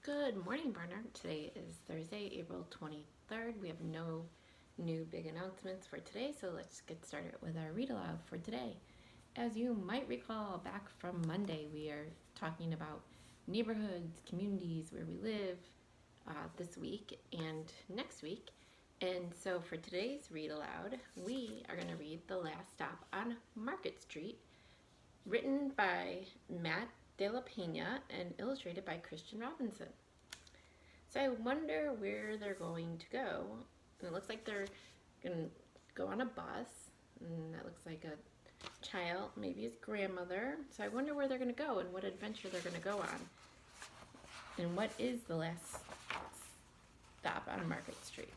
Good morning, Barnard. Today is Thursday, April 23rd. We have no new big announcements for today, so let's get started with our read aloud for today. As you might recall, back from Monday, we are talking about neighborhoods, communities where we live this week and next week. And so for today's read aloud, we are going to read The Last Stop on Market Street, written by Matt De La Pena and illustrated by Christian Robinson. So I wonder where they're going to go. And it looks like they're going to go on a bus. And that looks like a child, maybe his grandmother. So I wonder where they're going to go and what adventure they're going to go on. And what is the last stop on Market Street?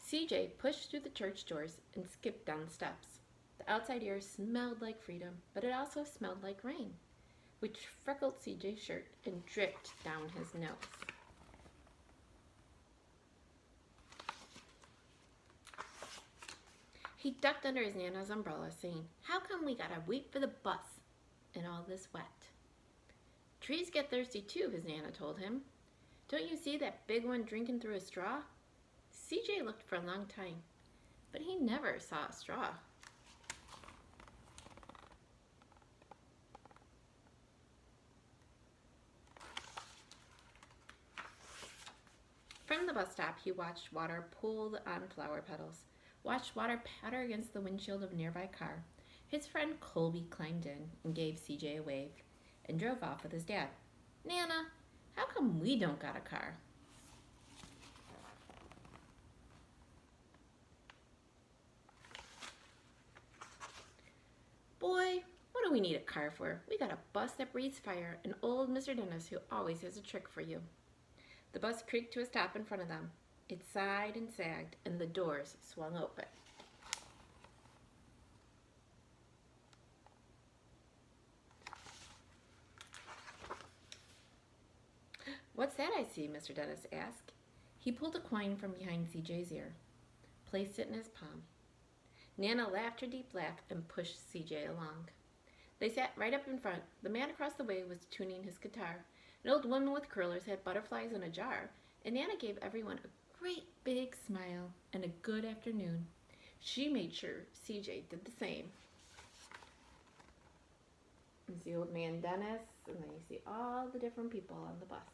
CJ pushed through the church doors and skipped down the steps. The outside air smelled like freedom, but it also smelled like rain, which freckled CJ's shirt and dripped down his nose. He ducked under his Nana's umbrella, saying, "How come we gotta wait for the bus in all this wet?" "Trees get thirsty too," his Nana told him. "Don't you see that big one drinking through a straw?" CJ looked for a long time, but he never saw a straw. From the bus stop, he watched water pool on flower petals, watched water patter against the windshield of a nearby car. His friend Colby climbed in and gave CJ a wave and drove off with his dad. "Nana, how come we don't got a car?" "Boy, what do we need a car for? We got a bus that breathes fire and old Mr. Dennis who always has a trick for you." The bus creaked to a stop in front of them. It sighed and sagged, and the doors swung open. "What's that I see?" Mr. Dennis asked. He pulled a coin from behind CJ's ear, placed it in his palm. Nana laughed her deep laugh and pushed CJ along. They sat right up in front. The man across the way was tuning his guitar. An old woman with curlers had butterflies in a jar, and Nana gave everyone a great big smile and a good afternoon. She made sure CJ did the same. There's the old man Dennis, and then you see all the different people on the bus.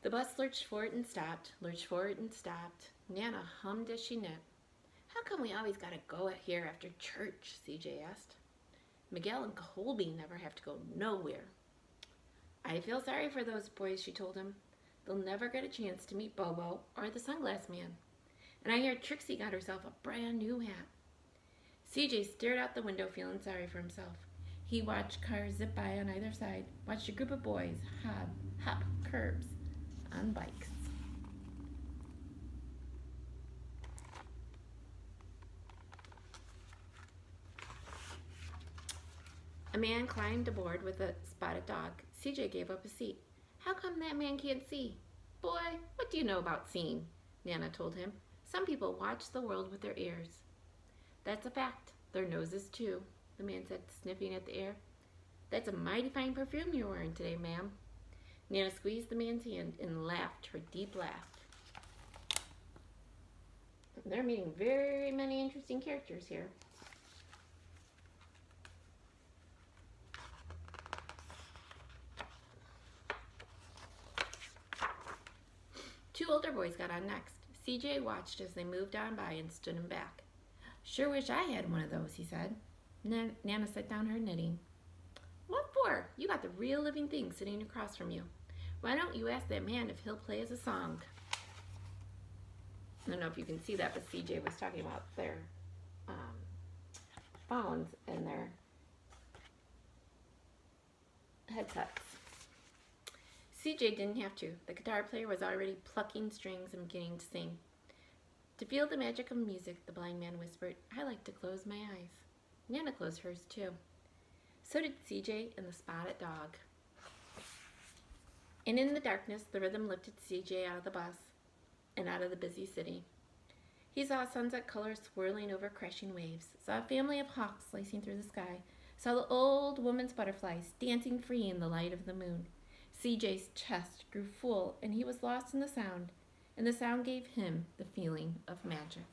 The bus lurched forward and stopped, lurched forward and stopped. Nana hummed as she knit. "How come we always gotta go here after church?" CJ asked. "Miguel and Colby never have to go nowhere." "I feel sorry for those boys," she told him. "They'll never get a chance to meet Bobo or the Sunglass Man. And I hear Trixie got herself a brand new hat." CJ stared out the window feeling sorry for himself. He watched cars zip by on either side, watched a group of boys hop curbs on bikes. A man climbed aboard with a spotted dog. CJ gave up his seat. "How come that man can't see?" "Boy, what do you know about seeing?" Nana told him. "Some people watch the world with their ears." "That's a fact. Their noses, too," the man said, sniffing at the air. "That's a mighty fine perfume you're wearing today, ma'am." Nana squeezed the man's hand and laughed her deep laugh. They're meeting very many interesting characters here. Two older boys got on next. CJ watched as they moved on by and stood him back. "Sure wish I had one of those," he said. Nana set down her knitting. "What for? You got the real living thing sitting across from you. Why don't you ask that man if he'll play us a song?" I don't know if you can see that, but CJ was talking about their phones and their headsets. CJ didn't have to. The guitar player was already plucking strings and beginning to sing. "To feel the magic of music," the blind man whispered, "I like to close my eyes." Nana closed hers too. So did CJ and the spotted dog. And in the darkness, the rhythm lifted CJ out of the bus and out of the busy city. He saw sunset colors swirling over crashing waves, saw a family of hawks slicing through the sky, saw the old woman's butterflies dancing free in the light of the moon. CJ's chest grew full, and he was lost in the sound, and the sound gave him the feeling of magic.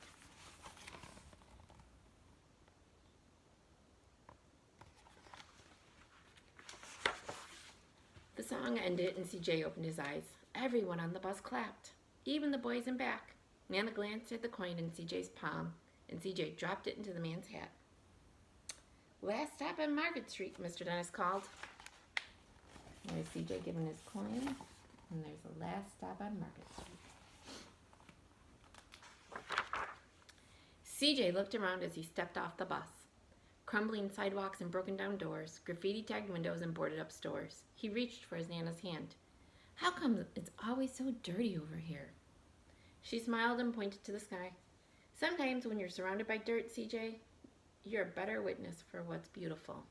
The song ended, and CJ opened his eyes. Everyone on the bus clapped, even the boys in back. Nana glanced at the coin in CJ's palm, and CJ dropped it into the man's hat. Last stop on Market Street, Mr. Dennis called. There's CJ giving his coin, and there's the last stop on Market Street. CJ looked around as he stepped off the bus. Crumbling sidewalks and broken down doors, graffiti-tagged windows and boarded up stores. He reached for his Nana's hand. How come it's always so dirty over here? She smiled and pointed to the sky. Sometimes when you're surrounded by dirt, CJ, you're a better witness for what's beautiful.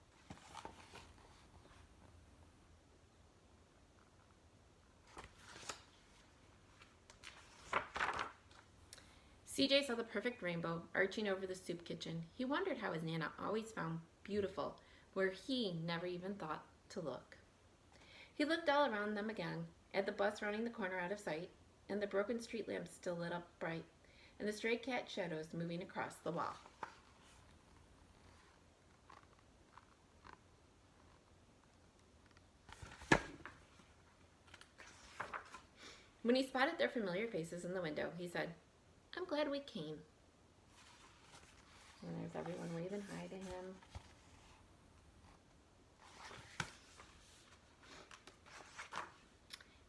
CJ saw the perfect rainbow arching over the soup kitchen. He wondered how his Nana always found beautiful where he never even thought to look. He looked all around them again, at the bus rounding the corner out of sight, and the broken street lamps still lit up bright, and the stray cat shadows moving across the wall. When he spotted their familiar faces in the window, he said, I'm glad we came. And there's everyone waving hi to him.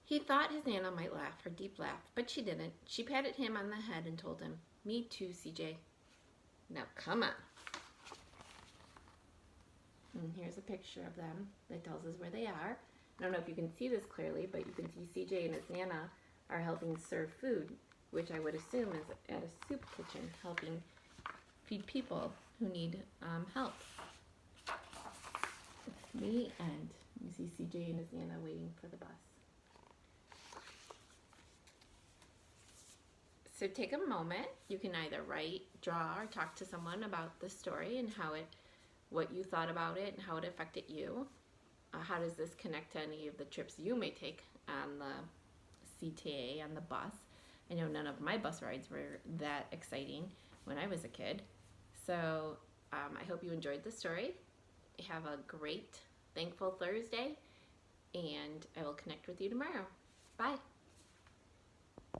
He thought his Nana might laugh, her deep laugh, but she didn't. She patted him on the head and told him, Me too, CJ. Now come on. And here's a picture of them that tells us where they are. I don't know if you can see this clearly, but you can see CJ and his Nana are helping serve food, which I would assume is at a soup kitchen, helping feed people who need help. The end. You see CJ and his Nana waiting for the bus. So take a moment. You can either write, draw, or talk to someone about the story and what you thought about it and how it affected you. How does this connect to any of the trips you may take on the CTA, on the bus? I know none of my bus rides were that exciting when I was a kid. So I hope you enjoyed the story. Have a great, thankful Thursday, and I will connect with you tomorrow. Bye.